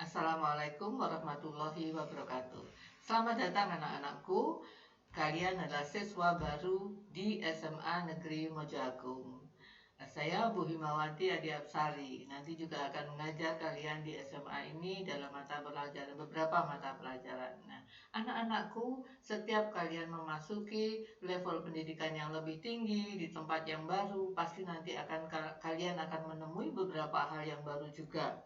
Assalamualaikum warahmatullahi wabarakatuh. Selamat datang anak-anakku. Kalian adalah siswa baru di SMA Negeri Mojoagung. Saya Bu Himawati Adi Apsari. Nanti juga akan mengajar kalian di SMA ini dalam beberapa mata pelajaran. Nah, anak-anakku, setiap kalian memasuki level pendidikan yang lebih tinggi di tempat yang baru, pasti nanti kalian akan menemui beberapa hal yang baru juga.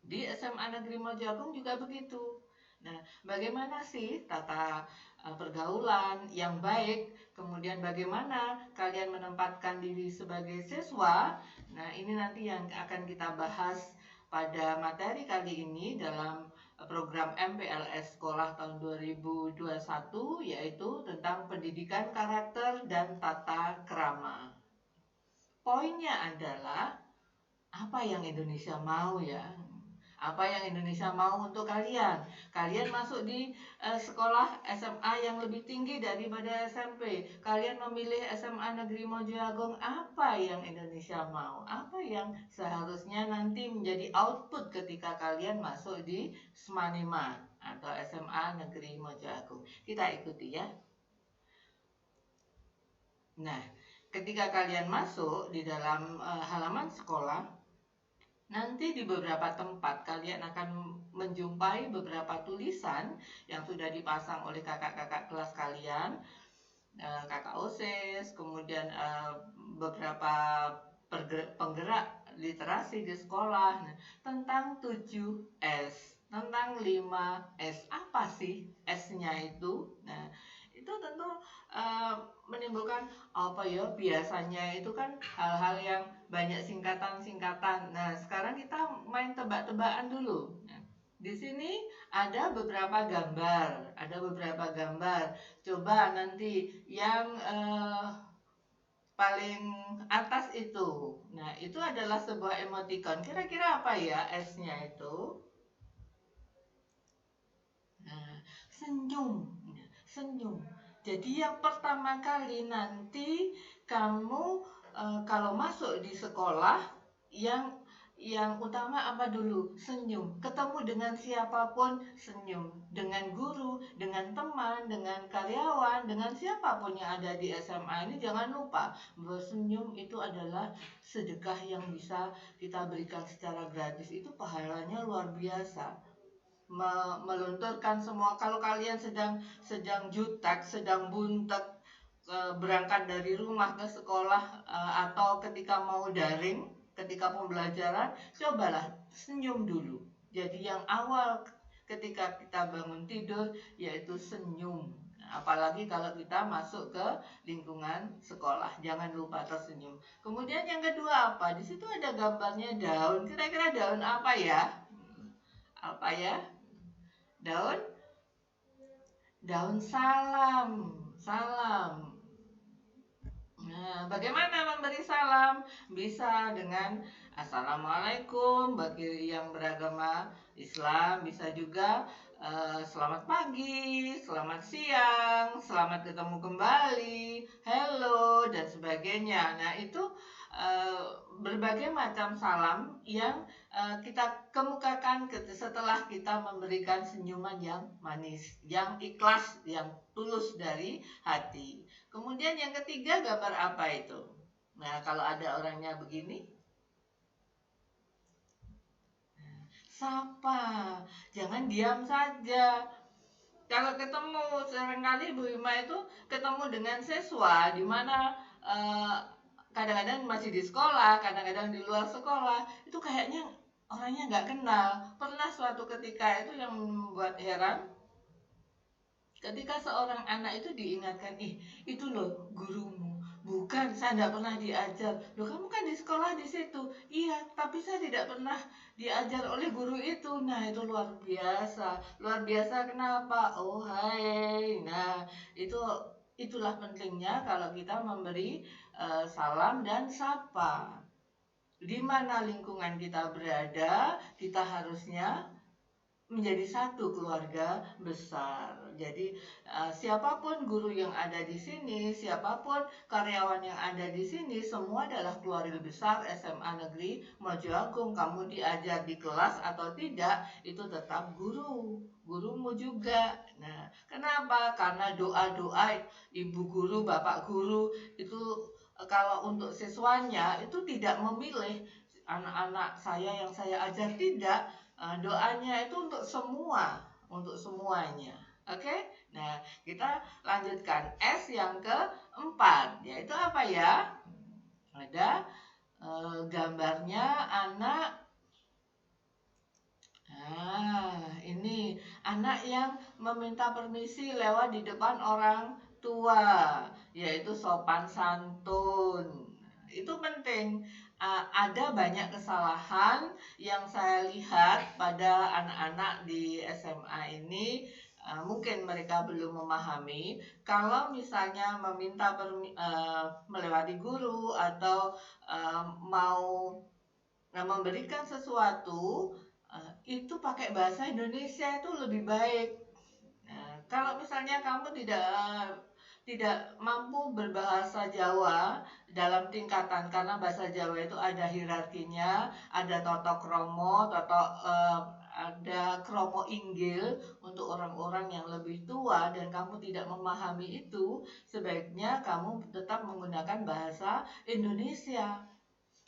Di SMA Negeri Mojoagung juga begitu. Nah, bagaimana sih tata pergaulan yang baik, kemudian bagaimana kalian menempatkan diri sebagai siswa. Nah, ini nanti yang akan kita bahas pada materi kali ini dalam program MPLS Sekolah tahun 2021, yaitu tentang pendidikan karakter dan tata krama. Poinnya adalah apa yang Indonesia mau ya? Apa yang Indonesia mau untuk kalian? Kalian masuk di sekolah SMA yang lebih tinggi daripada SMP. Kalian memilih SMA Negeri Mojoagung. Apa yang Indonesia mau? Apa yang seharusnya nanti menjadi output ketika kalian masuk di Smanima atau SMA Negeri Mojoagung? Kita ikuti ya. Nah, ketika kalian masuk di dalam halaman sekolah, nanti di beberapa tempat kalian akan menjumpai beberapa tulisan yang sudah dipasang oleh kakak-kakak kelas kalian, kakak OSIS, kemudian beberapa penggerak literasi di sekolah, tentang 7S, tentang 5S. Apa sih S-nya itu? Nah, itu tentu menimbulkan apa ya, biasanya itu kan hal-hal yang banyak singkatan-singkatan. Nah, sekarang kita main tebak-tebakan dulu. Nah, di sini ada beberapa gambar. Coba nanti yang paling atas itu. Nah, itu adalah sebuah emoticon. Kira-kira apa ya S-nya itu? Nah, senyum. Jadi yang pertama kali nanti kamu kalau masuk di sekolah, yang utama apa dulu? Senyum. Ketemu dengan siapapun senyum. Dengan guru, dengan teman, dengan karyawan, dengan siapapun yang ada di SMA ini, jangan lupa bahwa senyum itu adalah sedekah yang bisa kita berikan secara gratis. Itu pahalanya luar biasa. Melunturkan semua. Kalau kalian sedang jutek, sedang buntek, berangkat dari rumah ke sekolah, atau ketika mau daring, ketika pembelajaran, cobalah senyum dulu. Jadi yang awal ketika kita bangun tidur yaitu senyum. Apalagi kalau kita masuk ke lingkungan sekolah, jangan lupa tersenyum. Kemudian yang kedua apa? Di situ ada gambarnya daun. Kira-kira daun apa ya? Apa ya? Daun salam. Nah, bagaimana memberi salam? Bisa dengan Assalamualaikum bagi yang beragama Islam, bisa juga selamat pagi, selamat siang, selamat ketemu kembali, hello, dan sebagainya. Nah, itu berbagai macam salam yang kita kemukakan setelah kita memberikan senyuman yang manis, yang ikhlas, yang tulus dari hati. Kemudian yang ketiga, gambar apa itu? Nah, kalau ada orangnya begini, sapa, jangan diam saja. Kalau ketemu, seringkali Bu Ima itu ketemu dengan siswa di mana kadang-kadang masih di sekolah, kadang-kadang di luar sekolah, itu kayaknya orangnya nggak kenal. Pernah suatu ketika itu yang membuat heran, ketika seorang anak itu diingatkan, itu loh gurumu. Bukan, saya tidak pernah diajar. Loh, kamu kan di sekolah di situ. Iya, tapi saya tidak pernah diajar oleh guru itu. Nah, itu luar biasa. Luar biasa kenapa? Oh, hai. Nah, itulah pentingnya kalau kita memberi salam dan sapa. Di mana lingkungan kita berada, kita harusnya menjadi satu keluarga besar. Jadi siapapun guru yang ada di sini, siapapun karyawan yang ada di sini, semua adalah keluarga besar SMA Negeri Mojo Agung. Kamu diajar di kelas atau tidak, itu tetap gurumu juga. Nah, kenapa? Karena doa-doa ibu guru, bapak guru itu kalau untuk siswanya itu tidak memilih anak-anak saya yang saya ajar, tidak. Doanya itu untuk semuanya. Oke? Nah, kita lanjutkan S yang keempat, yaitu apa ya? Ada gambarnya anak. Ini anak yang meminta permisi lewat di depan orang tua, yaitu sopan santun. Itu penting. Ada banyak kesalahan yang saya lihat pada anak-anak di SMA ini. Mungkin mereka belum memahami kalau misalnya meminta melewati guru atau mau memberikan sesuatu, itu pakai bahasa Indonesia itu lebih baik. Kalau misalnya kamu tidak mampu berbahasa Jawa dalam tingkatan, karena bahasa Jawa itu ada hierarkinya, ada totok kromo, ada kromo inggil untuk orang-orang yang lebih tua, dan kamu tidak memahami itu, sebaiknya kamu tetap menggunakan bahasa Indonesia.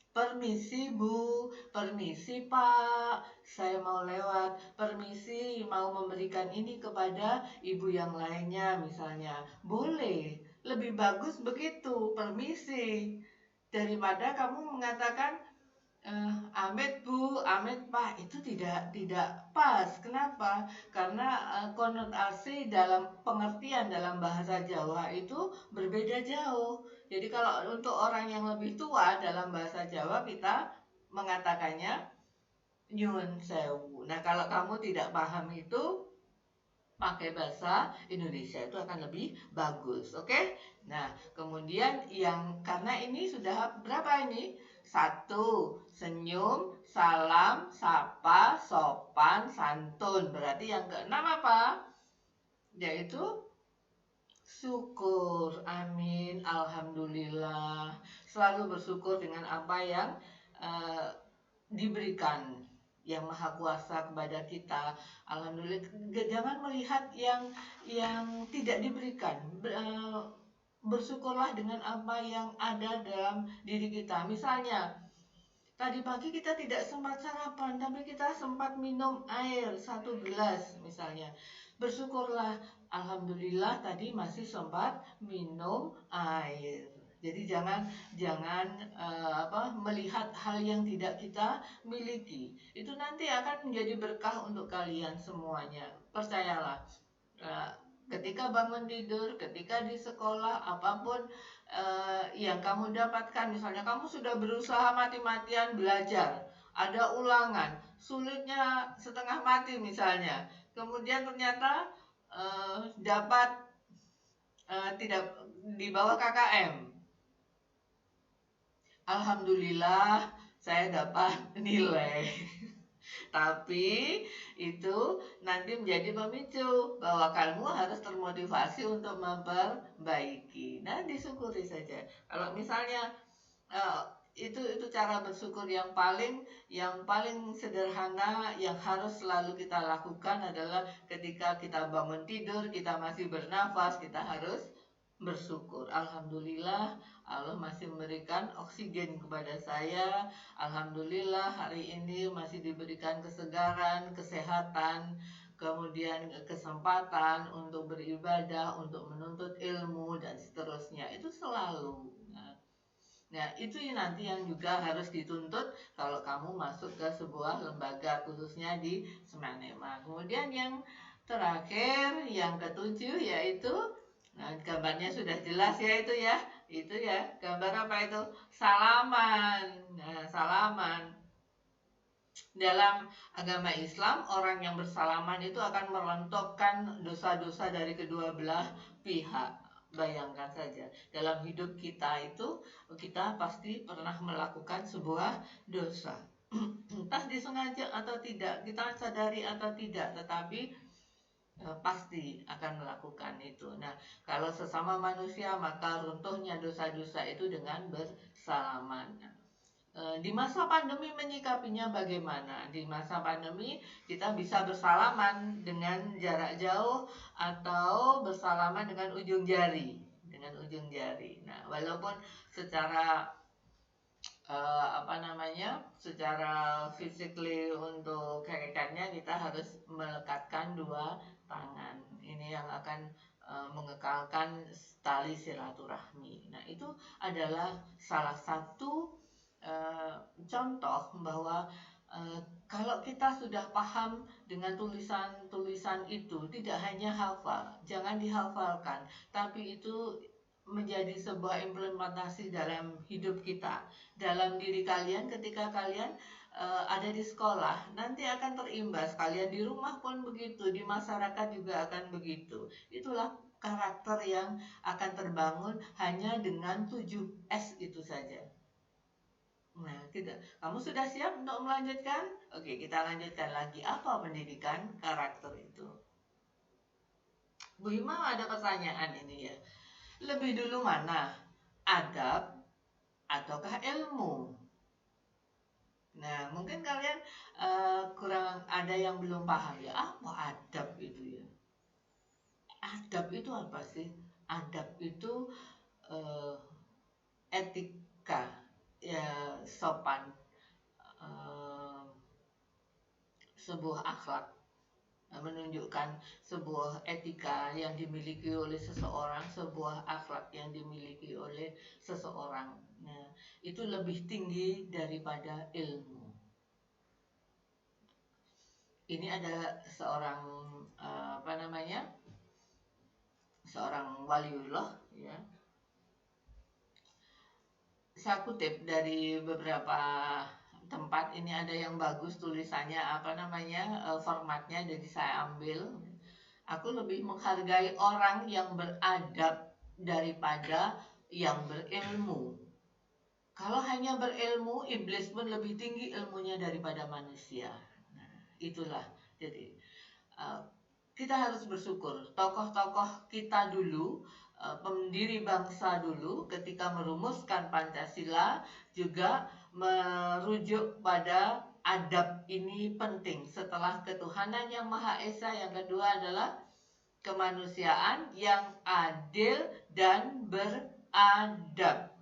Permisi Bu, permisi Pak, saya mau lewat, permisi mau memberikan ini kepada ibu yang lainnya misalnya. Boleh, lebih bagus begitu, permisi. Daripada kamu mengatakan Amit Bu, Amit Pak, itu tidak pas. Kenapa? Karena konotasi dalam pengertian dalam bahasa Jawa itu berbeda jauh. Jadi kalau untuk orang yang lebih tua dalam bahasa Jawa kita mengatakannya nyun sewu. Nah, kalau kamu tidak paham itu, pakai bahasa Indonesia itu akan lebih bagus. Oke? Nah, kemudian karena ini sudah berapa ini? 1. Senyum, salam, sapa, sopan, santun. Berarti yang keenam apa? Yaitu syukur. Amin, alhamdulillah. Selalu bersyukur dengan apa yang diberikan yang maha kuasa kepada kita. Alhamdulillah. Jangan melihat yang tidak diberikan. Bersyukurlah dengan apa yang ada dalam diri kita. Misalnya tadi pagi kita tidak sempat sarapan, tapi kita sempat minum air 1 gelas misalnya. Bersyukurlah, alhamdulillah tadi masih sempat minum air. Jadi jangan melihat hal yang tidak kita miliki. Itu nanti akan menjadi berkah untuk kalian semuanya. Percayalah. Ketika bangun tidur, ketika di sekolah, apapun yang kamu dapatkan, misalnya kamu sudah berusaha mati-matian belajar, ada ulangan, sulitnya setengah mati misalnya, kemudian ternyata dapat tidak di bawah KKM. Alhamdulillah saya dapat nilai. Tapi itu nanti menjadi pemicu bahwa kamu harus termotivasi untuk memperbaiki. Nah, disyukuri saja. Kalau misalnya itu cara bersyukur yang paling sederhana yang harus selalu kita lakukan adalah ketika kita bangun tidur, kita masih bernafas, kita harus bersyukur. Alhamdulillah Allah masih memberikan oksigen kepada saya. Alhamdulillah hari ini masih diberikan kesegaran, kesehatan, kemudian kesempatan untuk beribadah, untuk menuntut ilmu, dan seterusnya. Itu selalu. Nah, itu nanti yang juga harus dituntut kalau kamu masuk ke sebuah lembaga, khususnya di Semanema. Kemudian yang terakhir, yang ketujuh, yaitu gambarnya sudah jelas ya, itu ya gambar apa itu? Salaman. Nah, salaman dalam agama Islam, orang yang bersalaman itu akan merontokkan dosa-dosa dari kedua belah pihak. Bayangkan saja, dalam hidup kita itu kita pasti pernah melakukan sebuah dosa. entah disengaja atau tidak, kita sadari atau tidak, tetapi pasti akan melakukan itu. Nah, kalau sesama manusia maka runtuhnya dosa-dosa itu dengan bersalaman. Di masa pandemi menyikapinya bagaimana? Di masa pandemi kita bisa bersalaman dengan jarak jauh atau bersalaman dengan ujung jari, Nah, walaupun secara secara physically untuk hakikatnya kita harus melekatkan dua tangan. Ini yang akan mengekalkan tali silaturahmi. Nah, itu adalah salah satu contoh bahwa kalau kita sudah paham dengan tulisan-tulisan itu, tidak hanya hafal, jangan dihafalkan, tapi itu menjadi sebuah implementasi dalam hidup kita, dalam diri kalian. Ketika kalian ada di sekolah, nanti akan terimbas. Kalian di rumah pun begitu, di masyarakat juga akan begitu. Itulah karakter yang akan terbangun hanya dengan 7S itu saja. Nah, kamu sudah siap untuk melanjutkan? Oke, kita lanjutkan lagi. Apa pendidikan karakter itu? Bu Hima ada pertanyaan ini ya. Lebih dulu mana? Adab ataukah ilmu? Nah, mungkin kalian kurang, ada yang belum paham ya. Apa adab itu ya? Adab itu apa sih? Adab itu etika, ya, sopan, sebuah akhlak, menunjukkan sebuah etika yang dimiliki oleh seseorang, sebuah akhlak yang dimiliki oleh seseorang. Nah, itu lebih tinggi daripada ilmu. Ini ada seorang seorang waliullah ya. Saya kutip dari beberapa tempat, ini ada yang bagus tulisannya formatnya, jadi saya ambil. Aku lebih menghargai orang yang beradab daripada yang berilmu. Kalau hanya berilmu, iblis pun lebih tinggi ilmunya daripada manusia. Nah, itulah. Jadi kita harus bersyukur. Tokoh-tokoh kita dulu, pendiri bangsa dulu, ketika merumuskan Pancasila juga merujuk pada adab ini penting. Setelah ketuhanan yang Maha Esa, yang kedua adalah kemanusiaan yang adil dan beradab.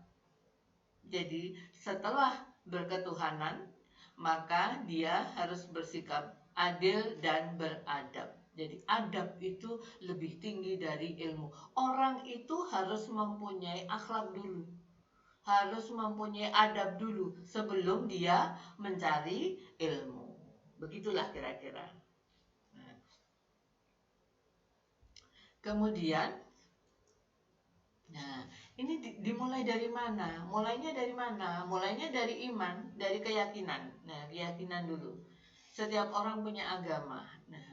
Jadi setelah berketuhanan, maka dia harus bersikap adil dan beradab. Jadi adab itu lebih tinggi dari ilmu. Orang itu harus mempunyai akhlak dulu, harus mempunyai adab dulu sebelum dia mencari ilmu. Begitulah kira-kira. Nah, kemudian, nah, ini dimulai dari mana? Mulainya dari mana? Mulainya dari iman, dari keyakinan. Nah, keyakinan dulu. Setiap orang punya agama. Nah,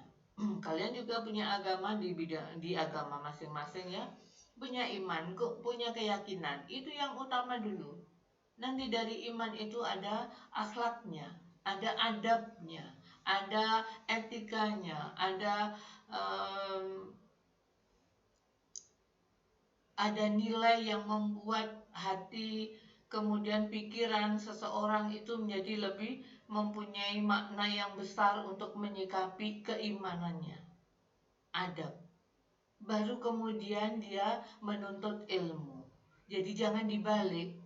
kalian juga punya agama di agama masing-masing ya. Punya iman, punya keyakinan. Itu yang utama dulu. Nanti dari iman itu ada akhlaknya, ada adabnya, ada etikanya, ada nilai yang membuat hati, kemudian pikiran seseorang itu menjadi lebih mempunyai makna yang besar untuk menyikapi keimanannya. Adab. Baru kemudian dia menuntut ilmu. Jadi jangan dibalik.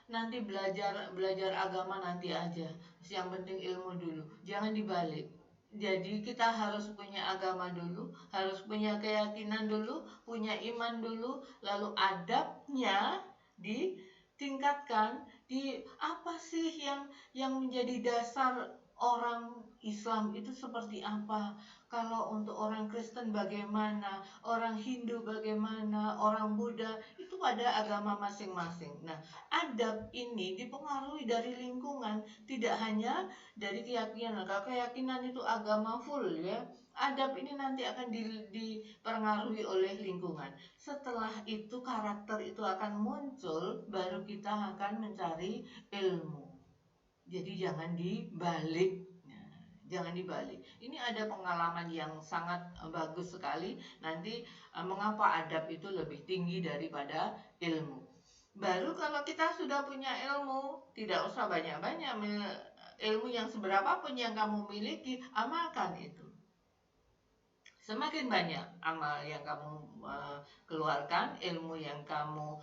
Nanti belajar agama nanti aja. Yang penting ilmu dulu. Jangan dibalik. Jadi kita harus punya agama dulu, harus punya keyakinan dulu, punya iman dulu, lalu adabnya ditingkatkan. Apa sih yang menjadi dasar orang Islam itu seperti apa? Kalau untuk orang Kristen bagaimana, orang Hindu bagaimana, orang Buddha, itu ada agama masing-masing. Nah, adab ini dipengaruhi dari lingkungan, tidak hanya dari keyakinan. Kalau keyakinan itu agama full ya, adab ini nanti akan dipengaruhi oleh lingkungan. Setelah itu karakter itu akan muncul, baru kita akan mencari ilmu. Jadi jangan dibalik. Nah, jangan dibalik. Ini ada pengalaman yang sangat bagus sekali. Nanti mengapa adab itu lebih tinggi daripada ilmu. Baru kalau kita sudah punya ilmu, tidak usah banyak-banyak, ilmu yang seberapapun yang kamu miliki, amalkan itu. Semakin banyak amal yang kamu keluarkan, ilmu yang kamu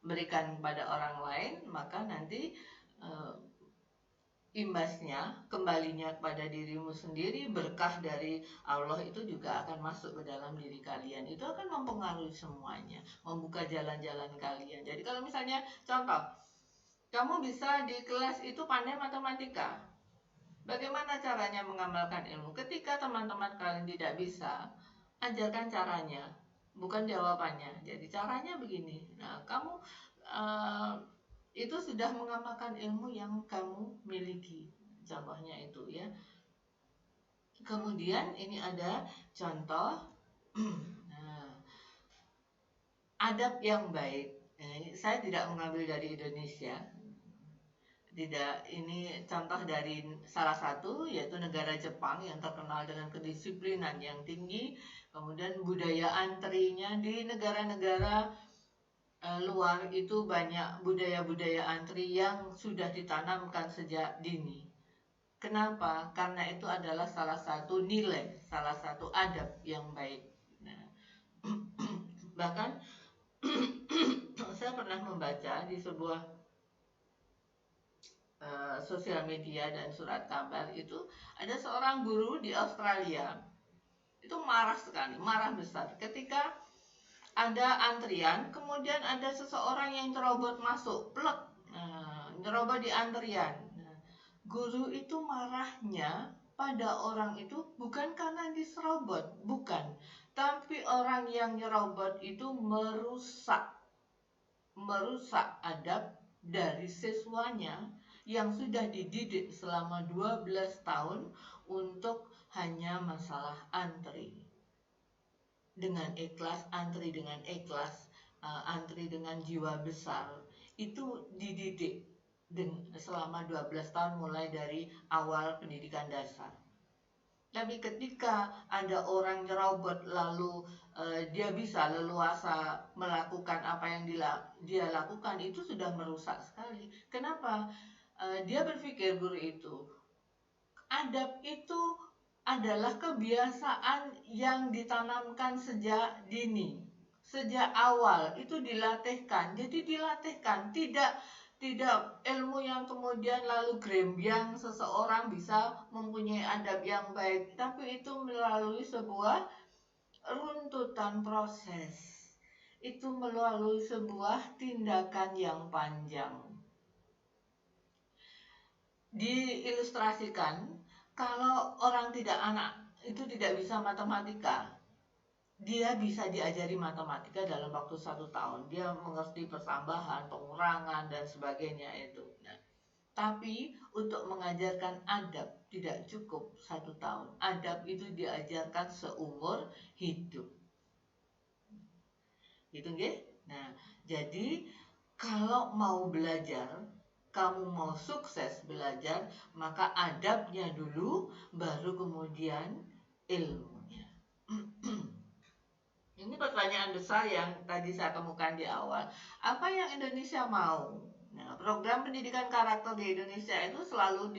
berikan kepada orang lain, maka nanti imbasnya, kembalinya kepada dirimu sendiri, berkah dari Allah itu juga akan masuk ke dalam diri kalian. Itu akan mempengaruhi semuanya, membuka jalan-jalan kalian. Jadi kalau misalnya contoh, kamu bisa di kelas itu pandai matematika, bagaimana caranya mengamalkan ilmu? Ketika teman-teman kalian tidak bisa, ajarkan caranya, bukan jawabannya. Jadi caranya begini. Nah, kamu itu sudah mengamalkan ilmu yang kamu miliki. Contohnya itu ya. Kemudian ini ada contoh nah, adab yang baik. Nah, saya tidak mengambil dari Indonesia. Tidak, ini contoh dari salah satu, yaitu negara Jepang yang terkenal dengan kedisiplinan yang tinggi. Kemudian budaya antrinya di negara-negara luar itu banyak budaya-budaya antri yang sudah ditanamkan sejak dini. Kenapa? Karena itu adalah salah satu nilai, salah satu adab yang baik. Nah, bahkan saya pernah membaca di sebuah sosial media dan surat kabar itu, ada seorang guru di Australia itu marah sekali, marah besar ketika ada antrian, kemudian ada seseorang yang nyerobot masuk, plek, nyerobot di antrian. Guru itu marahnya pada orang itu bukan karena diserobot, bukan, tapi orang yang nyerobot itu merusak adab dari siswanya yang sudah dididik selama 12 tahun untuk hanya masalah antri. Dengan ikhlas, antri dengan ikhlas, antri dengan jiwa besar, itu dididik selama 12 tahun mulai dari awal pendidikan dasar. Tapi ketika ada orang nyerobot lalu dia bisa leluasa melakukan apa yang dia lakukan, itu sudah merusak sekali. Kenapa? Dia berpikir, guru itu, adab itu adalah kebiasaan yang ditanamkan sejak dini, sejak awal itu dilatihkan. Jadi dilatihkan, tidak ilmu yang kemudian lalu grembyang seseorang bisa mempunyai adab yang baik, tapi itu melalui sebuah runtutan proses, itu melalui sebuah tindakan yang panjang. Diilustrasikan, kalau orang itu tidak bisa matematika, dia bisa diajari matematika dalam waktu 1 tahun. Dia mengerti pertambahan, pengurangan, dan sebagainya itu. Nah, tapi untuk mengajarkan adab tidak cukup 1 tahun. Adab itu diajarkan seumur hidup. Gitu nggih? Nah, jadi kalau mau belajar, kamu mau sukses belajar, maka adabnya dulu, baru kemudian ilmunya. Ini pertanyaan besar yang tadi saya kemukakan di awal. Apa yang Indonesia mau? Nah, program pendidikan karakter di Indonesia itu selalu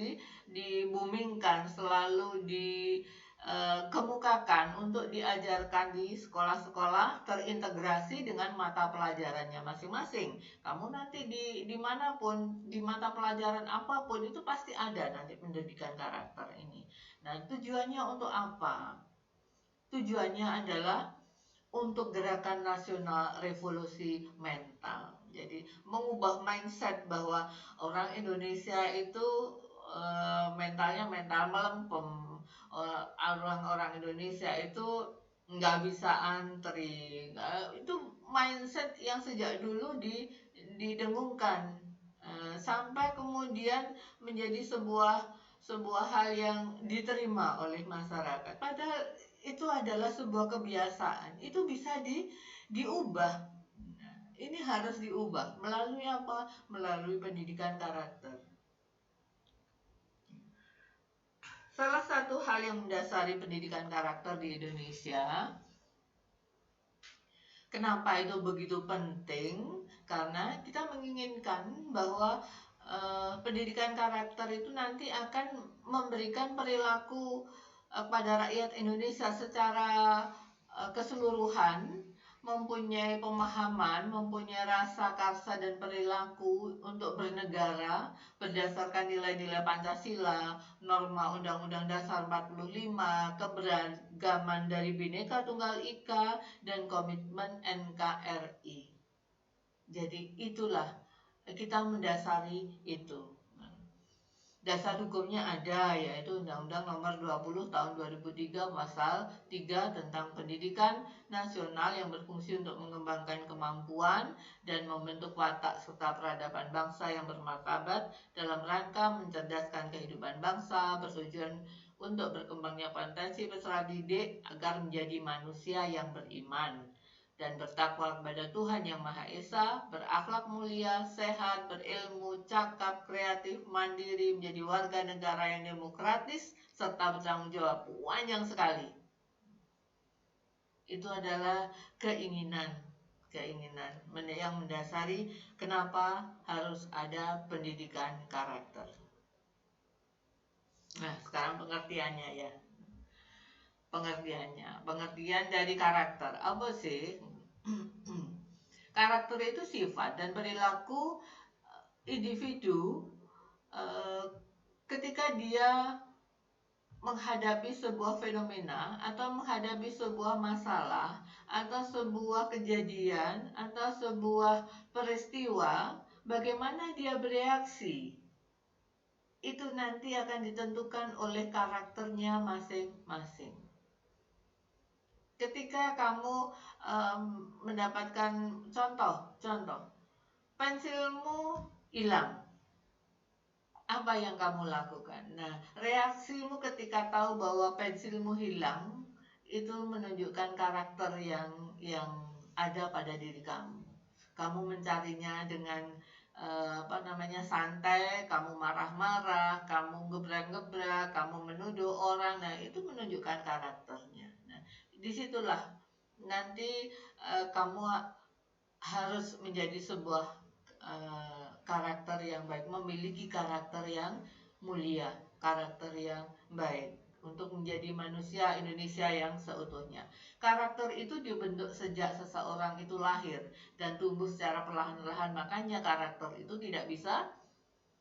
dibumingkan, selalu dikemukakan untuk diajarkan di sekolah-sekolah, terintegrasi dengan mata pelajarannya masing-masing. Kamu nanti dimanapun, di mata pelajaran apapun itu pasti ada nanti pendidikan karakter ini. Nah, tujuannya untuk apa? Tujuannya adalah untuk gerakan nasional revolusi mental. Jadi mengubah mindset bahwa orang Indonesia itu mentalnya mental melempem. Orang Indonesia itu nggak bisa antri. Itu mindset yang sejak dulu didengungkan, sampai kemudian menjadi sebuah hal yang diterima oleh masyarakat. Padahal itu adalah sebuah kebiasaan, itu bisa diubah. Ini harus diubah melalui apa? Melalui pendidikan karakter. hal yang mendasari pendidikan karakter di Indonesia. Kenapa itu begitu penting? Karena kita menginginkan bahwa pendidikan karakter itu nanti akan memberikan perilaku pada rakyat Indonesia secara keseluruhan, mempunyai pemahaman, mempunyai rasa karsa dan perilaku untuk bernegara berdasarkan nilai-nilai Pancasila, norma Undang-Undang Dasar 45, keberagaman dari Bhinneka Tunggal Ika, dan komitmen NKRI. Jadi itulah kita mendasari itu. Dasar hukumnya ada, yaitu Undang-Undang Nomor 20 Tahun 2003 Pasal 3 tentang pendidikan nasional yang berfungsi untuk mengembangkan kemampuan dan membentuk watak serta peradaban bangsa yang bermartabat dalam rangka mencerdaskan kehidupan bangsa, bertujuan untuk berkembangnya potensi peserta didik agar menjadi manusia yang beriman dan bertakwa kepada Tuhan Yang Maha Esa, berakhlak mulia, sehat, berilmu, cakap, kreatif, mandiri, menjadi warga negara yang demokratis, serta bertanggung jawab. Panjang sekali. Itu adalah keinginan yang mendasari kenapa harus ada pendidikan karakter. Nah, sekarang pengertiannya ya. Pengertian dari karakter. Apa sih? Karakter itu sifat dan perilaku individu ketika dia menghadapi sebuah fenomena atau menghadapi sebuah masalah atau sebuah kejadian atau sebuah peristiwa, bagaimana dia bereaksi. Itu nanti akan ditentukan oleh karakternya masing-masing. Ketika kamu mendapatkan contoh, pensilmu hilang, apa yang kamu lakukan? Nah, reaksimu ketika tahu bahwa pensilmu hilang itu menunjukkan karakter yang ada pada diri kamu. Kamu mencarinya dengan santai, kamu marah-marah, kamu gebrak-gebrak, kamu menuduh orang. Nah, itu menunjukkan karakternya. Disitulah nanti kamu harus menjadi sebuah karakter yang baik, memiliki karakter yang mulia, karakter yang baik untuk menjadi manusia Indonesia yang seutuhnya. Karakter itu dibentuk sejak seseorang itu lahir dan tumbuh secara perlahan-lahan. Makanya karakter itu tidak bisa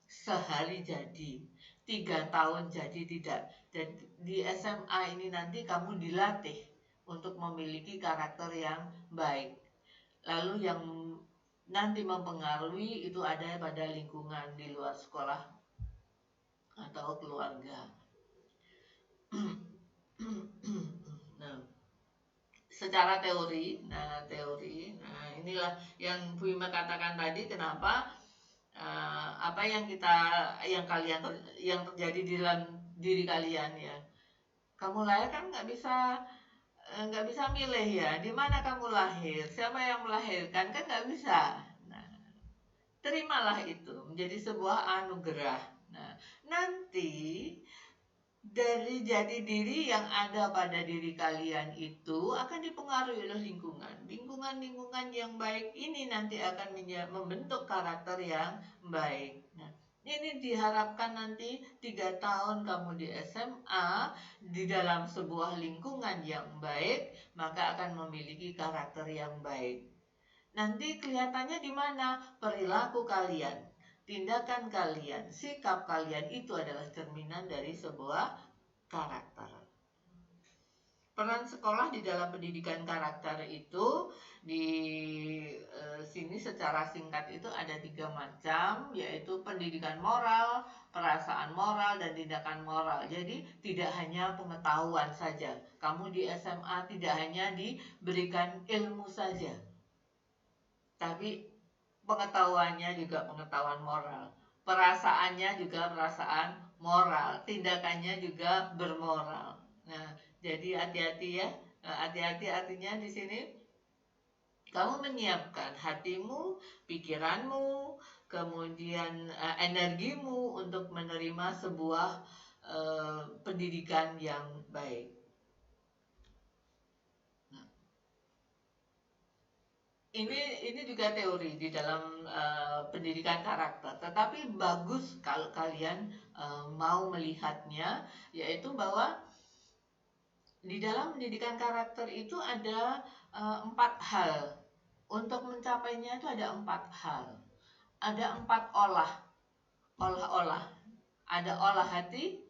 sehari jadi, 3 tahun jadi, tidak. Dan di SMA ini nanti kamu dilatih untuk memiliki karakter yang baik. Lalu yang nanti mempengaruhi itu ada pada lingkungan di luar sekolah atau keluarga. Nah, secara teori, inilah yang Bu Ima katakan tadi, kenapa apa yang terjadi di dalam diri kalian ya. Kamu lahir kan nggak bisa milih ya, di mana kamu lahir, siapa yang melahirkan, kan nggak bisa. Nah, terimalah itu menjadi sebuah anugerah. Nah, nanti dari jati diri yang ada pada diri kalian itu akan dipengaruhi oleh lingkungan yang baik ini nanti akan membentuk karakter yang baik. Nah, ini diharapkan nanti 3 tahun kamu di SMA di dalam sebuah lingkungan yang baik, maka akan memiliki karakter yang baik. Nanti kelihatannya di mana? Perilaku kalian, tindakan kalian, sikap kalian itu adalah cerminan dari sebuah karakter. Peran sekolah di dalam pendidikan karakter itu di sini secara singkat itu ada 3 macam, yaitu pendidikan moral, perasaan moral, dan tindakan moral. Jadi tidak hanya pengetahuan saja. Kamu di SMA tidak hanya diberikan ilmu saja, tapi pengetahuannya juga pengetahuan moral, perasaannya juga perasaan moral, tindakannya juga bermoral. Nah, jadi hati-hati ya. Hati-hati artinya di sini kamu menyiapkan hatimu, pikiranmu, kemudian energimu untuk menerima sebuah pendidikan yang baik. Ini juga teori di dalam pendidikan karakter, tetapi bagus kalau kalian mau melihatnya, yaitu bahwa di dalam pendidikan karakter itu ada 4 hal. Untuk mencapainya itu ada 4 hal. Ada 4 olah. Ada olah hati,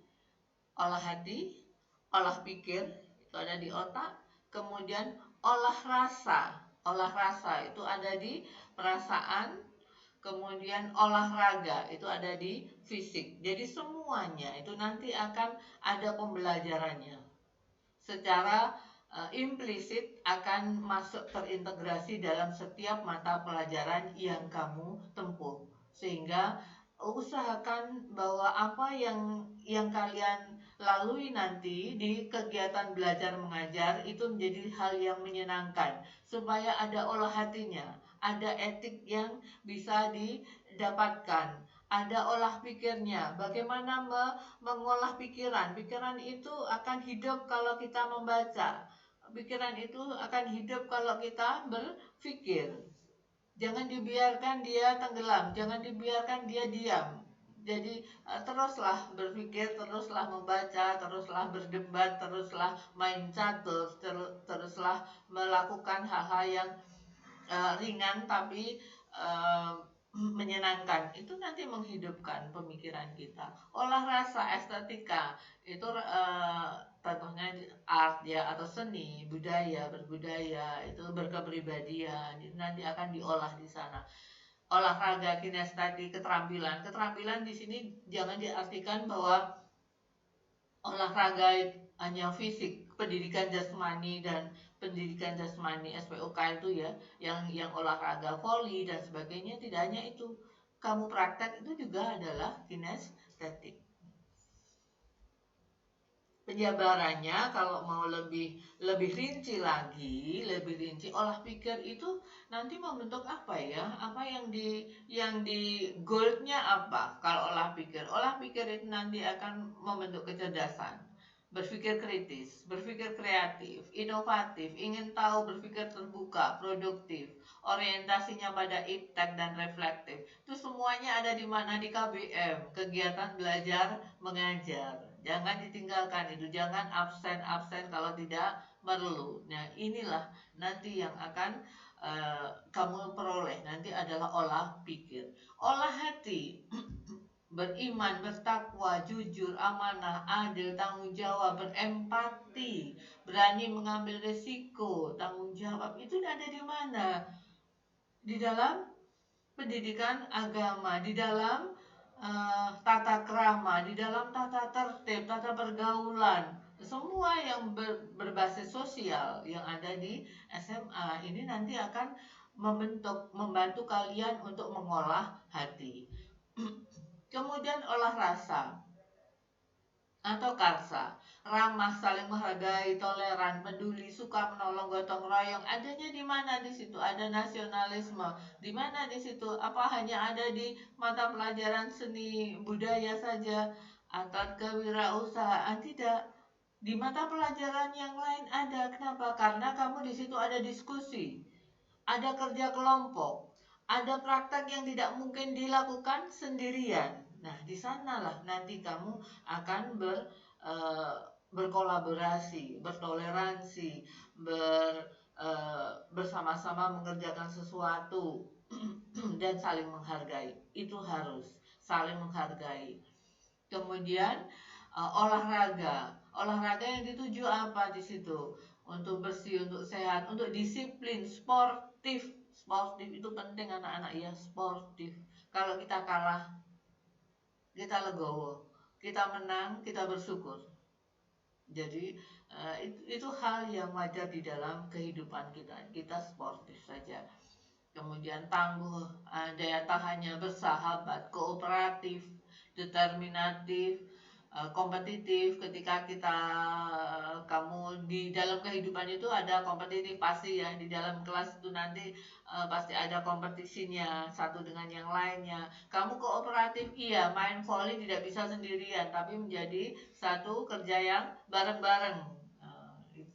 olah pikir, itu ada di otak. Kemudian olah rasa itu ada di perasaan. Kemudian olahraga itu ada di fisik. Jadi semuanya itu nanti akan ada pembelajarannya. Secara implisit akan masuk terintegrasi dalam setiap mata pelajaran yang kamu tempuh. Sehingga usahakan bahwa apa yang kalian lalui nanti di kegiatan belajar mengajar itu menjadi hal yang menyenangkan, supaya ada olah hatinya, ada etik yang bisa didapatkan, ada olah pikirnya, bagaimana mengolah pikiran. Pikiran itu akan hidup kalau kita membaca. Pikiran itu akan hidup kalau kita berpikir. Jangan dibiarkan dia tenggelam, jangan dibiarkan dia diam. Jadi teruslah berpikir, teruslah membaca, teruslah berdebat, teruslah main catur, teruslah melakukan hal-hal yang ringan tapi menyenangkan. Itu nanti menghidupkan pemikiran kita. Olah rasa, estetika itu contohnya art ya, atau seni, budaya, berbudaya, itu berkepribadian, itu nanti akan diolah di sana. Olahraga, kinestetik, keterampilan. Keterampilan di sini jangan diartikan bahwa olahraga hanya fisik. Pendidikan jasmani dan pendidikan jasmani SPOK itu ya, yang olahraga voli dan sebagainya, tidak hanya itu. Kamu praktek itu juga adalah kinestetik. Penjabarannya kalau mau lebih rinci lagi, olah pikir itu nanti membentuk apa ya? Apa yang di goalnya apa? Kalau olah pikir itu nanti akan membentuk kecerdasan, berpikir kritis, berpikir kreatif, inovatif, ingin tahu, berpikir terbuka, produktif, orientasinya pada iptek dan reflektif. Itu semuanya ada di mana? Di KBM, kegiatan belajar mengajar. Jangan ditinggalkan itu, jangan absen kalau tidak perlu. Nah, inilah nanti yang akan kamu peroleh nanti adalah olah pikir. Olah hati, beriman, bertakwa, jujur, amanah, adil, tanggung jawab, berempati, berani mengambil risiko, tanggung jawab. Itu ada di mana? Di dalam pendidikan agama, di dalam tata krama, di dalam tata tertib, tata pergaulan, semua yang berbasis sosial yang ada di SMA ini nanti akan membantu kalian untuk mengolah hati. Kemudian olah rasa atau karsa, ramah, saling menghargai, toleran, peduli, suka menolong, gotong royong. Adanya di mana? Di situ ada nasionalisme. Di mana di situ? Apa hanya ada di mata pelajaran seni budaya saja atau kewirausahaan? Tidak. Di mata pelajaran yang lain ada. Kenapa? Karena kamu di situ ada diskusi, ada kerja kelompok, ada praktek yang tidak mungkin dilakukan sendirian. Nah, di sanalah nanti kamu akan berkolaborasi, bertoleransi, bersama-sama mengerjakan sesuatu dan saling menghargai. Itu harus saling menghargai. Kemudian olahraga yang dituju apa di situ? Untuk bersih, untuk sehat, untuk disiplin, sportif itu penting anak-anak ya, sportif. Kalau kita kalah, kita legowo, kita menang, kita bersyukur. Jadi itu hal yang wajar di dalam kehidupan kita sportif saja. Kemudian tangguh, daya tahannya, bersahabat, kooperatif, determinatif, kompetitif. Ketika kamu di dalam kehidupan itu ada kompetitif pasti ya, di dalam kelas itu nanti pasti ada kompetisinya satu dengan yang lainnya. Kamu kooperatif, iya, main volley tidak bisa sendirian tapi menjadi satu kerja yang bareng-bareng.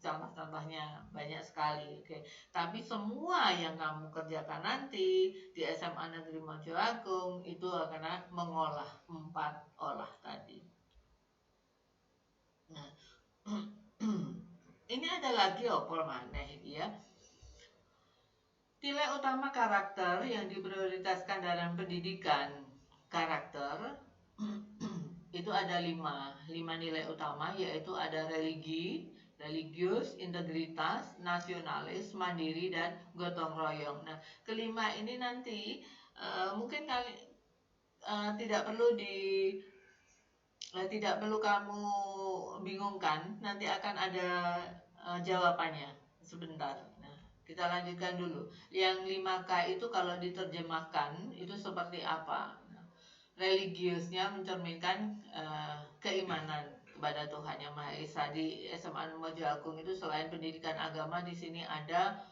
Contoh-contohnya banyak sekali. Oke. Tapi semua yang kamu kerjakan nanti di SMA Negeri Mojo Agung itu akan mengolah 4 olah tadi. Nah, ini ada lagi opol maneh ya. Nilai utama karakter yang diprioritaskan dalam pendidikan karakter itu ada 5 nilai utama, yaitu ada religius, integritas, nasionalis, mandiri, dan gotong royong. Nah, kelima ini nanti mungkin tidak perlu kamu bingungkan, nanti akan ada jawabannya sebentar. Nah, kita lanjutkan dulu. Yang 5K itu kalau diterjemahkan itu seperti apa? Nah, religiusnya mencerminkan keimanan kepada Tuhan Yang Maha Esa. Di SMA Mojo Agung itu selain pendidikan agama, di sini ada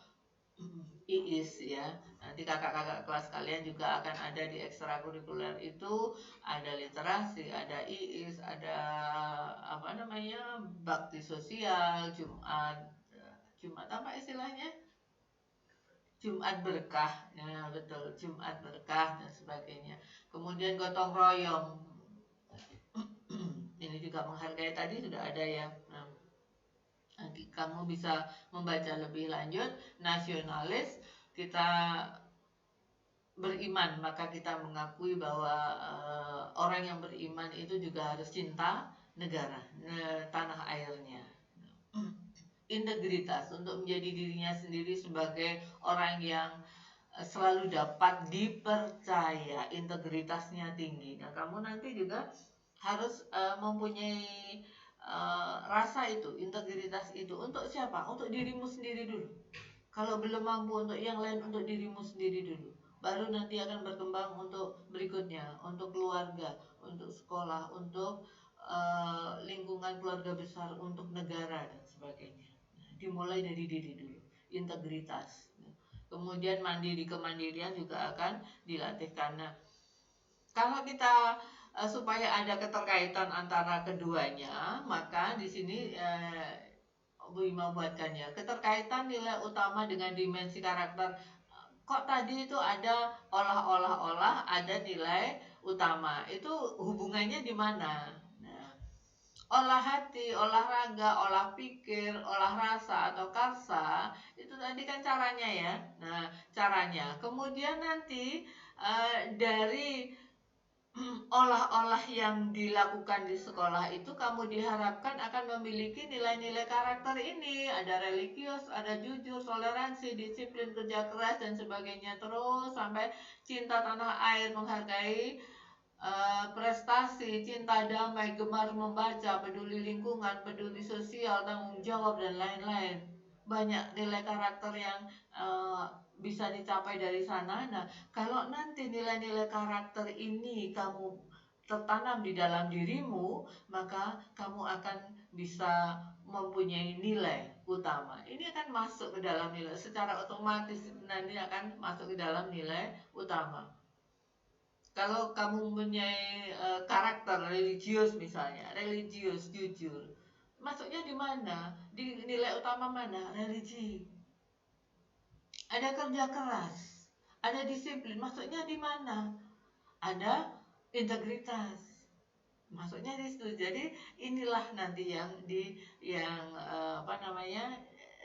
IIS ya. Nanti kakak-kakak kelas kalian juga akan ada di ekstrakurikuler itu, ada literasi, ada IIS, ada bakti sosial, Jumat apa istilahnya? Jumat berkah. Ya, betul, Jumat berkah dan sebagainya. Kemudian gotong royong. Ini juga menghargai, tadi sudah ada ya. Nah, nanti kamu bisa membaca lebih lanjut. Nasionalis, kita beriman, maka kita mengakui bahwa orang yang beriman itu juga harus cinta negara, tanah airnya. Integritas, untuk menjadi dirinya sendiri sebagai orang yang selalu dapat dipercaya, integritasnya tinggi. Nah, kamu nanti juga harus mempunyai rasa itu, integritas itu. Untuk siapa? Untuk dirimu sendiri dulu. Kalau belum mampu untuk yang lain, untuk dirimu sendiri dulu. Baru nanti akan berkembang untuk berikutnya, untuk keluarga, untuk sekolah, untuk lingkungan keluarga besar, untuk negara dan sebagainya. Nah, dimulai dari diri dulu, integritas. Kemudian kemandirian juga akan dilatih, karena kalau kita supaya ada keterkaitan antara keduanya, maka di sini Bu Ima buatkannya keterkaitan nilai utama dengan dimensi karakter. Kok tadi itu ada olah, ada nilai utama, itu hubungannya di mana? Nah, olah hati, olah raga, olah pikir, olah rasa atau karsa, itu tadi kan caranya ya. Nah, caranya. Kemudian nanti dari olah-olah yang dilakukan di sekolah itu, kamu diharapkan akan memiliki nilai-nilai karakter ini. Ada religius, ada jujur, toleransi, disiplin, kerja keras, dan sebagainya. Terus sampai cinta tanah air, menghargai prestasi, cinta damai, gemar membaca, peduli lingkungan, peduli sosial, tanggung jawab, dan lain-lain. Banyak nilai karakter yang bisa dicapai dari sana. Nah, kalau nanti nilai-nilai karakter ini kamu tertanam di dalam dirimu, maka kamu akan bisa mempunyai nilai utama. Ini akan masuk ke dalam nilai secara otomatis, nanti akan masuk ke dalam nilai utama. Kalau kamu mempunyai karakter religius misalnya, religius, jujur, masuknya di mana? Di nilai utama mana? Religi. Ada kerja keras, ada disiplin, masuknya di mana? Ada integritas, masuknya di situ. Jadi inilah nanti yang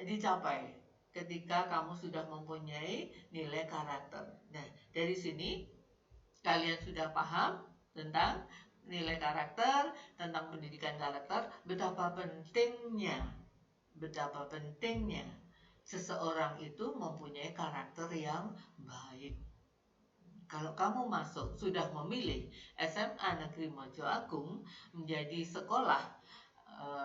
dicapai ketika kamu sudah mempunyai nilai karakter. Nah, dari sini kalian sudah paham tentang nilai karakter, tentang pendidikan karakter, betapa pentingnya seseorang itu mempunyai karakter yang baik. Kalau kamu sudah memilih SMA Negeri Mojo Agung menjadi sekolah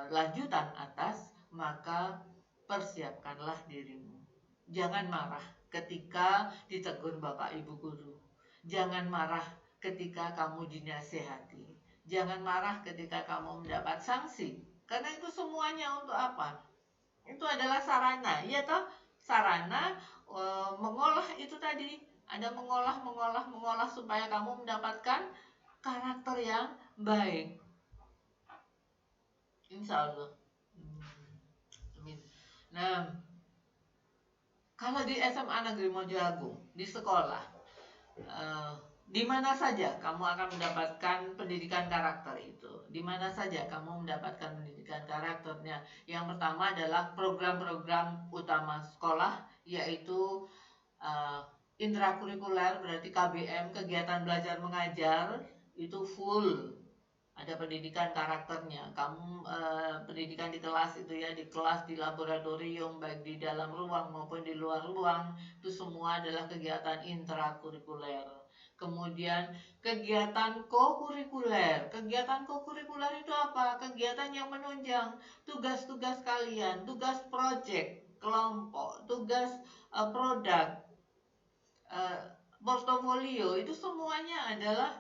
lanjutan atas, maka persiapkanlah dirimu. Jangan marah ketika ditegur Bapak Ibu guru. Jangan marah ketika kamu dinasehati. Jangan marah ketika kamu mendapat sanksi, karena itu semuanya untuk apa? Itu adalah sarana, ya toh, sarana mengolah itu tadi. Ada mengolah supaya kamu mendapatkan karakter yang baik. Insya Allah. Amin. Nah, kalau di SMA Negeri Mojoagung, di sekolah, di mana saja kamu akan mendapatkan pendidikan karakter itu. Di mana saja kamu mendapatkan pendidikan karakternya. Yang pertama adalah program-program utama sekolah, yaitu intrakurikuler, berarti KBM, kegiatan belajar mengajar, itu full ada pendidikan karakternya. Kamu pendidikan di kelas itu ya, di kelas, di laboratorium, baik di dalam ruang maupun di luar ruang, itu semua adalah kegiatan intrakurikuler. Kemudian kegiatan kokurikuler. Kegiatan kokurikuler itu apa? Kegiatan yang menunjang tugas-tugas kalian, tugas proyek kelompok, tugas produk, portofolio, itu semuanya adalah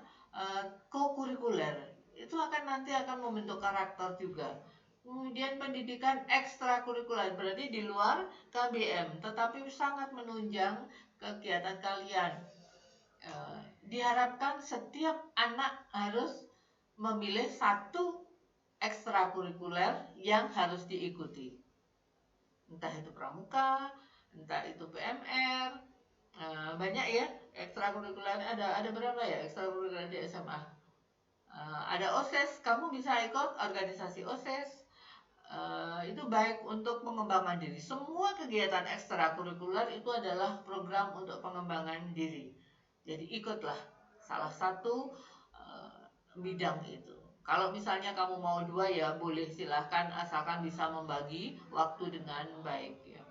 kokurikuler. Itu nanti akan membentuk karakter juga. Kemudian pendidikan ekstrakurikuler, berarti di luar KBM, tetapi sangat menunjang kegiatan kalian. Diharapkan setiap anak harus memilih satu ekstrakurikuler yang harus diikuti. Entah itu pramuka, entah itu PMR, banyak ya ekstrakurikuler. Ada berapa ya ekstrakurikuler di SMA? Ada OSIS, kamu bisa ikut organisasi OSIS. Itu baik untuk pengembangan diri. Semua kegiatan ekstrakurikuler itu adalah program untuk pengembangan diri. Jadi ikutlah salah satu bidang itu. Kalau misalnya kamu mau 2 ya boleh, silahkan, asalkan bisa membagi waktu dengan baik ya.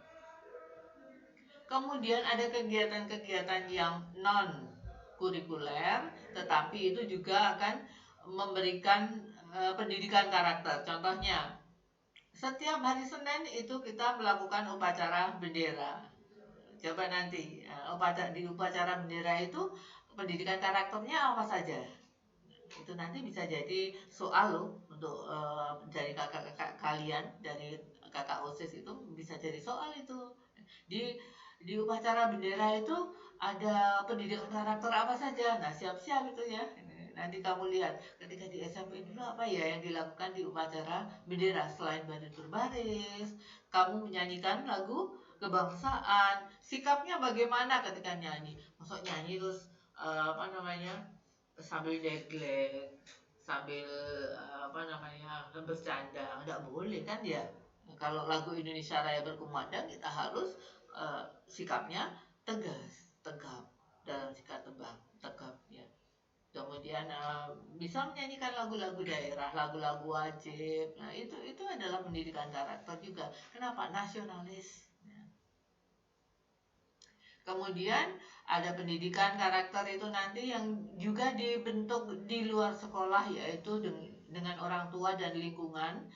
Kemudian ada kegiatan-kegiatan yang non kurikuler, tetapi itu juga akan memberikan pendidikan karakter. Contohnya, setiap hari Senin itu kita melakukan upacara bendera. Coba nanti di upacara bendera itu pendidikan karakternya apa saja? Itu nanti bisa jadi soal loh untuk dari kakak-kakak kalian, dari kakak OSIS itu bisa jadi soal itu. Di upacara bendera itu ada pendidikan karakter apa saja. Nah, siap-siap itu ya. Nanti kamu lihat ketika di SMP dulu apa ya yang dilakukan di upacara bendera. Selain baris berbaris, kamu menyanyikan lagu kebangsaan. Sikapnya bagaimana ketika nyanyi? Maksud nyanyi terus sambil deglek, sambil bercanda, nggak boleh kan ya. Kalau lagu Indonesia Raya berkumandang, kita harus sikapnya tegas, tegap, dalam sikap tegap ya. Kemudian bisa menyanyikan lagu-lagu daerah, lagu-lagu wajib. Nah, itu adalah pendidikan karakter juga. Kenapa? Nasionalis. Kemudian ada pendidikan karakter itu nanti yang juga dibentuk di luar sekolah, yaitu dengan orang tua dan lingkungan.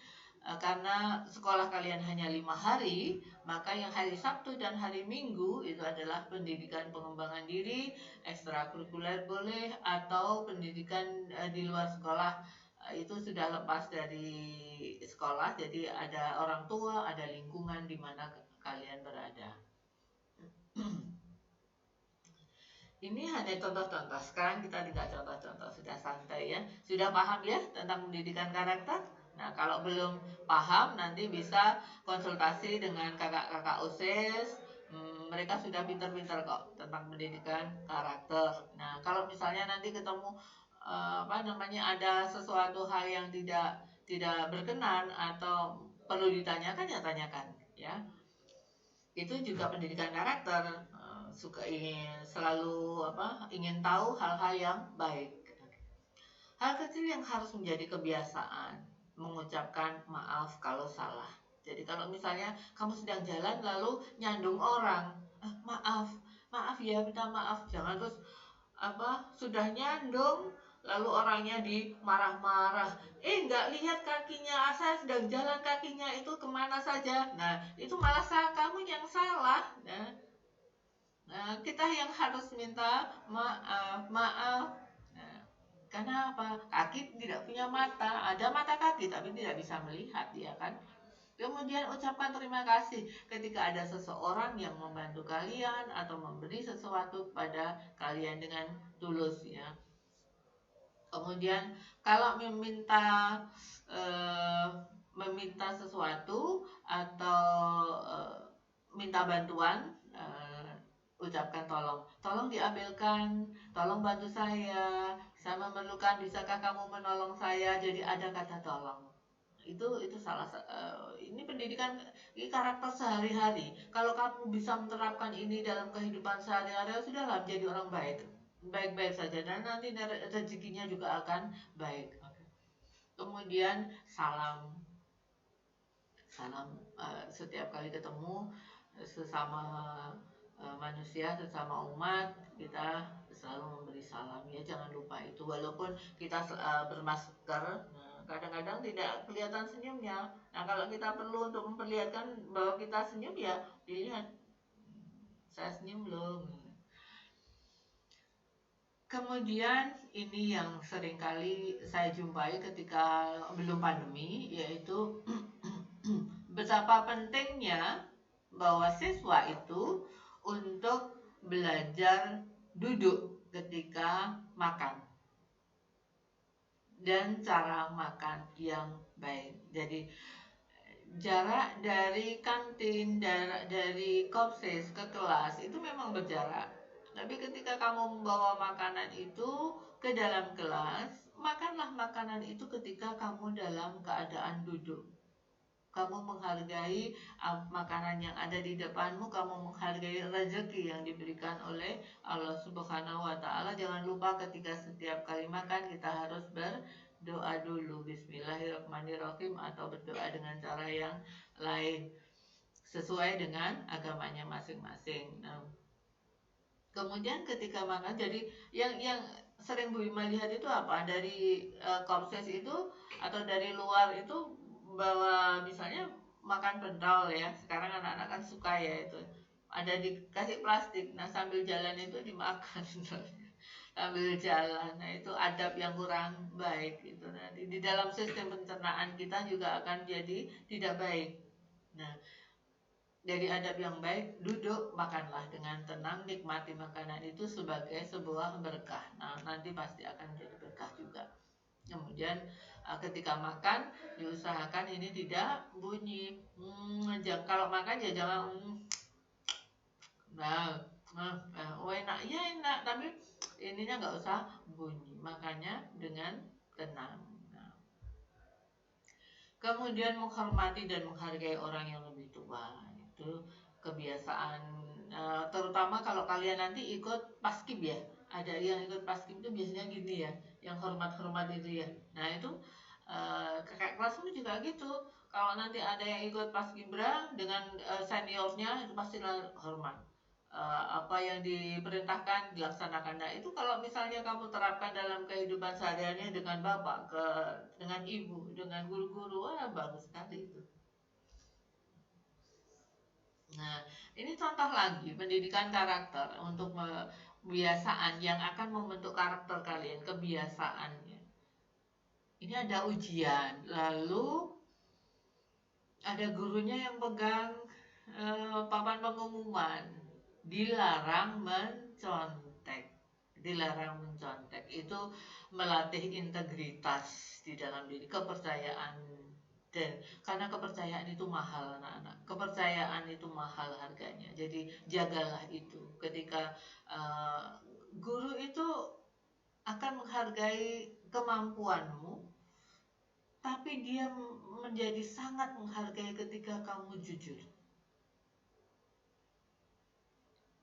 Karena sekolah kalian hanya 5 hari, maka yang hari Sabtu dan hari Minggu itu adalah pendidikan pengembangan diri, ekstrakurikuler boleh, atau pendidikan di luar sekolah. Itu sudah lepas dari sekolah, jadi ada orang tua, ada lingkungan di mana kalian berada. Ini hanya contoh-contoh. Sekarang kita tidak contoh-contoh, sudah santai ya. Sudah paham ya tentang pendidikan karakter? Nah, kalau belum paham nanti bisa konsultasi dengan kakak-kakak OSIS. Mereka sudah pintar-pintar kok tentang pendidikan karakter. Nah, kalau misalnya nanti ketemu ada sesuatu hal yang tidak berkenan atau perlu ditanyakan, ya tanyakan ya. Itu juga pendidikan karakter. Ingin tahu hal-hal yang baik. Hal kecil yang harus menjadi kebiasaan, mengucapkan maaf kalau salah. Jadi kalau misalnya kamu sedang jalan lalu nyandung orang, maaf ya, minta maaf. Jangan terus sudah nyandung lalu orangnya dimarah-marah. Nggak lihat kakinya, saya sedang jalan, kakinya itu kemana saja. Nah, itu malah kamu yang salah. Nah, kita yang harus minta maaf. Nah, Karena apa? Kaki tidak punya mata, ada mata kaki tapi tidak bisa melihat, ya kan? Kemudian ucapkan terima kasih ketika ada seseorang yang membantu kalian atau memberi sesuatu kepada kalian dengan tulus, ya. Kemudian kalau meminta sesuatu atau minta bantuan, ucapkan tolong diambilkan, tolong bantu saya memerlukan, bisakah kamu menolong saya. Jadi ada kata tolong. Itu salah ini pendidikan, ini karakter sehari-hari. Kalau kamu bisa menerapkan ini dalam kehidupan sehari-hari, sudahlah menjadi orang baik-baik saja, dan nanti rezekinya juga akan baik. Kemudian salam setiap kali ketemu sesama manusia, sesama umat, kita selalu memberi salam, ya. Jangan lupa itu, walaupun kita bermasker, kadang-kadang tidak kelihatan senyumnya. Nah, kalau kita perlu untuk memperlihatkan bahwa kita senyum, ya dilihat, saya senyum loh. Kemudian ini yang seringkali saya jumpai ketika belum pandemi, yaitu betapa pentingnya bahwa siswa itu untuk belajar duduk ketika makan dan cara makan yang baik. Jadi jarak dari kantin, dari kopsis ke kelas itu memang berjarak. Tapi ketika kamu membawa makanan itu ke dalam kelas, makanlah makanan itu ketika kamu dalam keadaan duduk. Kamu menghargai makanan yang ada di depanmu, kamu menghargai rezeki yang diberikan oleh Allah Subhanahu wa Ta'ala. Jangan lupa ketika setiap kali makan kita harus berdoa dulu, Bismillahirrahmanirrahim, atau berdoa dengan cara yang lain sesuai dengan agamanya masing-masing. Nah, kemudian ketika makan, jadi yang sering Bu Ima lihat itu apa? Dari kopses itu atau dari luar itu bawa misalnya makan pentol, ya. Sekarang anak-anak kan suka, ya, itu ada dikasih plastik. Nah, sambil jalan itu dimakan sambil jalan. Nah, itu adab yang kurang baik itu. Nanti di dalam sistem pencernaan kita juga akan jadi tidak baik. Nah, jadi adab yang baik, duduk, makanlah dengan tenang, nikmati makanan itu sebagai sebuah berkah. Nah, nanti pasti akan menjadi berkah juga. Kemudian ketika makan diusahakan ini tidak bunyi. Kalau makan ya jangan enak, ya enak, tapi ininya nggak usah bunyi. Makanya dengan tenang. Nah, kemudian menghormati dan menghargai orang yang lebih tua, itu kebiasaan, terutama kalau kalian nanti ikut paskib, ya. Ada yang ikut paskib itu biasanya gini, ya, yang hormat-hormat itu, ya. Nah, itu kakak kelasmu juga gitu. Kalau nanti ada yang ikut paskibra dengan seniornya, itu pasti hormat. Apa yang diperintahkan dilaksanakan. Nah, itu kalau misalnya kamu terapkan dalam kehidupan sehari-hari dengan bapak, dengan ibu, dengan guru-guru, bagus sekali itu. Nah, ini contoh lagi pendidikan karakter untuk kebiasaan yang akan membentuk karakter kalian, kebiasaannya. Ini ada ujian, lalu ada gurunya yang pegang papan pengumuman, dilarang mencontek. Itu melatih integritas di dalam diri, kepercayaan. Dan karena kepercayaan itu mahal, anak-anak, kepercayaan itu mahal harganya. Jadi jagalah itu. Ketika guru itu akan menghargai kemampuanmu, tapi dia menjadi sangat menghargai ketika kamu jujur.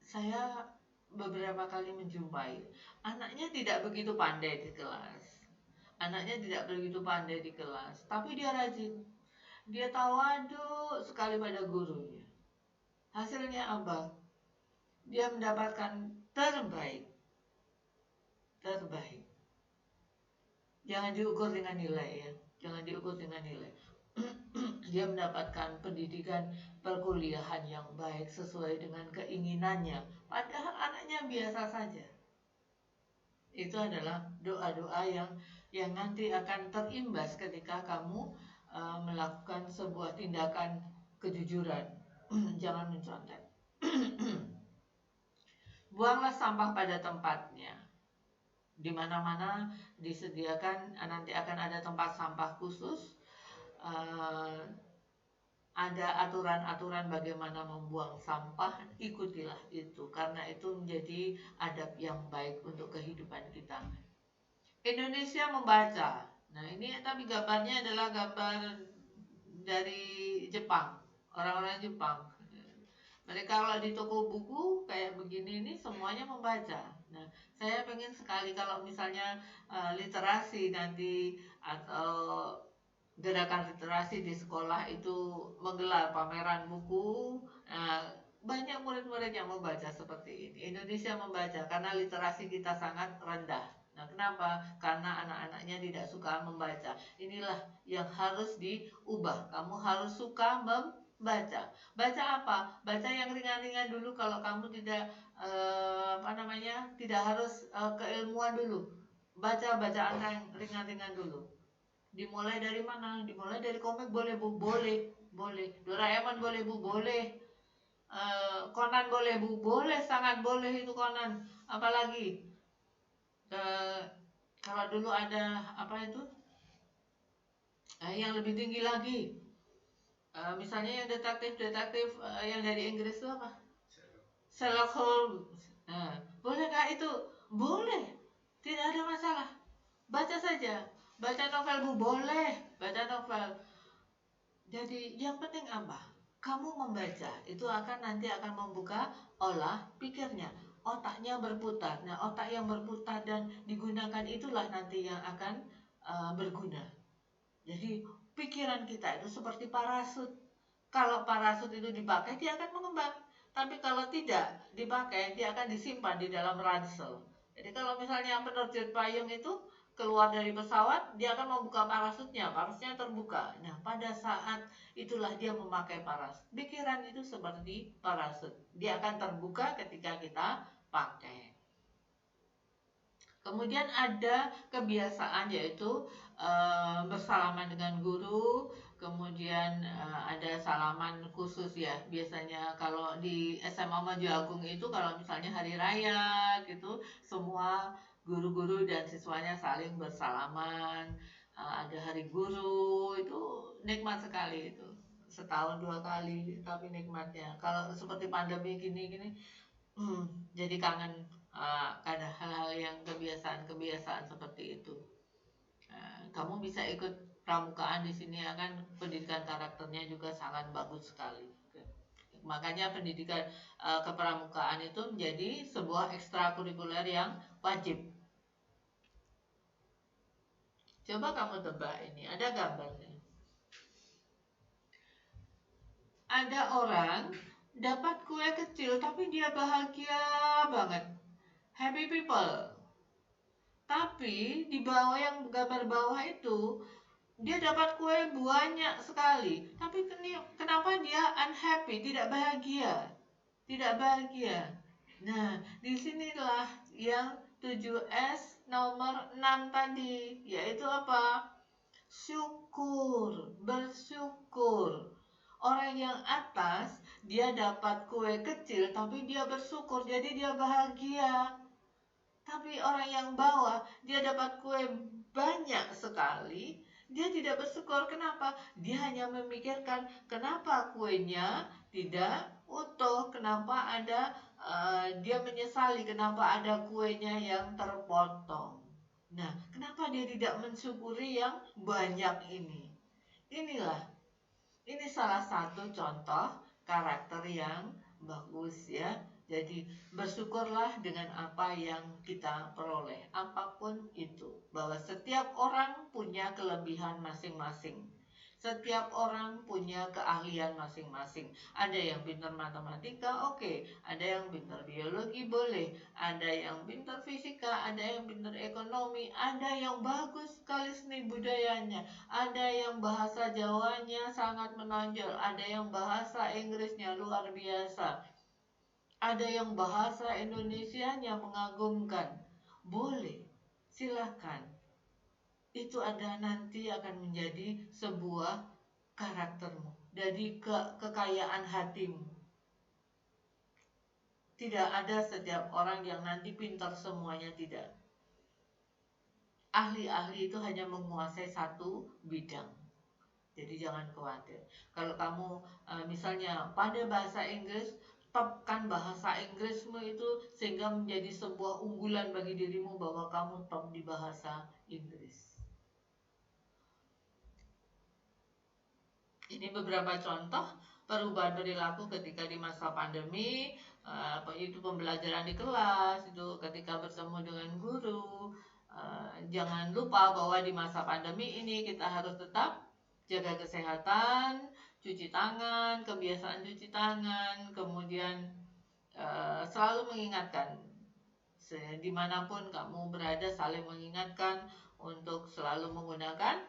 Saya beberapa kali menjumpai anaknya tidak begitu pandai di kelas. Tapi dia rajin. Dia tawadu sekali pada gurunya. Hasilnya apa? Dia mendapatkan terbaik. Jangan diukur dengan nilai, ya. Dia mendapatkan pendidikan perkuliahan yang baik sesuai dengan keinginannya. Padahal anaknya biasa saja. Itu adalah doa-doa yang nanti akan terimbas ketika kamu melakukan sebuah tindakan kejujuran. Jangan mencontek. Buanglah sampah pada tempatnya. Di mana-mana disediakan, nanti akan ada tempat sampah khusus. Ada aturan-aturan bagaimana membuang sampah, ikutilah itu, karena itu menjadi adab yang baik untuk kehidupan kita. Indonesia membaca. Nah, ini tapi gambarnya adalah gambar dari Jepang, orang-orang Jepang. Mereka kalau di toko buku kayak begini ini semuanya membaca. Nah, saya pengen sekali kalau misalnya literasi nanti atau gerakan literasi di sekolah itu menggelar pameran buku. Nah, banyak murid-murid yang membaca seperti ini. Indonesia membaca karena literasi kita sangat rendah. Nah, kenapa? Karena anak-anaknya tidak suka membaca. Inilah yang harus diubah. Kamu harus suka membaca. Baca apa? Baca yang ringan-ringan dulu kalau kamu tidak tidak harus keilmuan dulu. Baca bacaan yang ringan-ringan dulu. Dimulai dari mana? Dimulai dari komik boleh Bu? Boleh. Doraemon boleh Bu? Boleh. Conan boleh Bu? Boleh, sangat boleh itu Conan. Apalagi kalau dulu ada apa itu? Yang lebih tinggi lagi. Misalnya yang detektif yang dari Inggris itu apa? Sherlock Holmes. Bolehkah itu? Boleh. Tidak ada masalah. Baca saja. Baca novel Bu? Boleh. Baca novel. Jadi yang penting apa? Kamu membaca, itu nanti akan membuka olah pikirnya. Otaknya berputar. Nah, otak yang berputar dan digunakan itulah nanti yang akan berguna. Jadi pikiran kita itu seperti parasut. Kalau parasut itu dipakai, dia akan mengembang. Tapi kalau tidak dipakai, dia akan disimpan di dalam ransel. Jadi kalau misalnya penerjun payung itu keluar dari pesawat, dia akan membuka parasutnya terbuka. Nah, pada saat itulah dia memakai parasut. Pikiran itu seperti parasut. Dia akan terbuka ketika kita pakai. Kemudian ada kebiasaan yaitu bersalaman dengan guru. Kemudian ada salaman khusus ya. Biasanya kalau di SMA Maju Agung itu kalau misalnya hari raya gitu, semua guru-guru dan siswanya saling bersalaman. Ada hari guru, itu nikmat sekali itu. Setahun 2 kali, tapi nikmatnya. Kalau seperti pandemi gini-gini, jadi kangen ada hal-hal yang kebiasaan seperti itu. Kamu bisa ikut pramukaan di sini, akan pendidikan karakternya juga sangat bagus sekali. Makanya pendidikan kepramukaan itu menjadi sebuah ekstrakurikuler yang wajib. Coba kamu tebak ini, ada gambarnya. Ada orang dapat kue kecil tapi dia bahagia banget. Happy people. Tapi di bawah yang gambar bawah itu dia dapat kue banyak sekali. Tapi kenapa dia unhappy, tidak bahagia? Tidak bahagia. Nah, disinilah yang 7S nomor 6 tadi, yaitu apa? Syukur, bersyukur. Orang yang atas, dia dapat kue kecil tapi dia bersyukur, jadi dia bahagia. Tapi orang yang bawah, dia dapat kue banyak sekali, dia tidak bersyukur. Kenapa? Dia hanya memikirkan kenapa kuenya tidak utuh, kenapa ada dia menyesali kenapa ada kuenya yang terpotong. Nah, kenapa dia tidak mensyukuri yang banyak ini? Ini salah satu contoh karakter yang bagus ya. Jadi bersyukurlah dengan apa yang kita peroleh, apapun itu. Bahwa setiap orang punya kelebihan masing-masing. Setiap orang punya keahlian masing-masing. Ada yang pintar matematika, oke. Ada yang pintar biologi, boleh. Ada yang pintar fisika, ada yang pintar ekonomi, ada yang bagus sekali seni budayanya, ada yang bahasa Jawanya sangat menonjol, ada yang bahasa Inggrisnya luar biasa, ada yang bahasa Indonesianya mengagumkan. boleh, silahkan. Itu nanti akan menjadi sebuah karaktermu, jadi kekayaan hatimu. Tidak ada setiap orang yang nanti pintar semuanya, tidak. Ahli-ahli itu hanya menguasai satu bidang. Jadi jangan khawatir. Kalau kamu misalnya pada bahasa Inggris, topkan bahasa Inggrismu itu sehingga menjadi sebuah unggulan bagi dirimu bahwa kamu top di bahasa Inggris. Ini beberapa contoh perubahan perilaku ketika di masa pandemi, itu pembelajaran di kelas, itu ketika bertemu dengan guru. Jangan lupa bahwa di masa pandemi ini kita harus tetap jaga kesehatan, cuci tangan, kebiasaan cuci tangan, kemudian selalu mengingatkan, dimanapun kamu berada saling mengingatkan untuk selalu menggunakan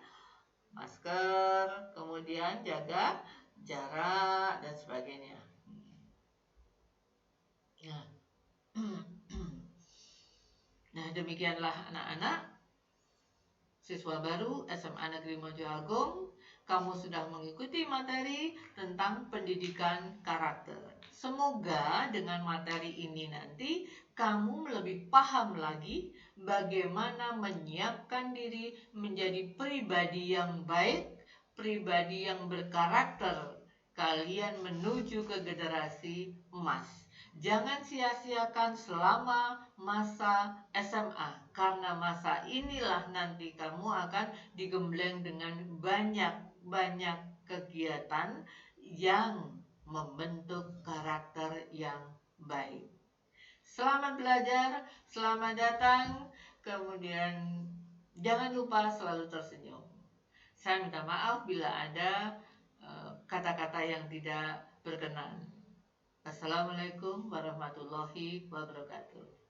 masker, kemudian jaga jarak dan sebagainya. Nah, demikianlah anak-anak siswa baru SMA Negeri Mojo Agung, kamu sudah mengikuti materi tentang pendidikan karakter. Semoga dengan materi ini nanti kamu lebih paham lagi bagaimana menyiapkan diri menjadi pribadi yang baik, pribadi yang berkarakter, kalian menuju ke generasi emas. Jangan sia-siakan selama masa SMA, karena masa inilah nanti kamu akan digembleng dengan banyak kegiatan yang membentuk karakter yang baik. Selamat belajar, selamat datang, kemudian jangan lupa selalu tersenyum. Saya minta maaf bila ada kata-kata yang tidak berkenan. Assalamualaikum warahmatullahi wabarakatuh.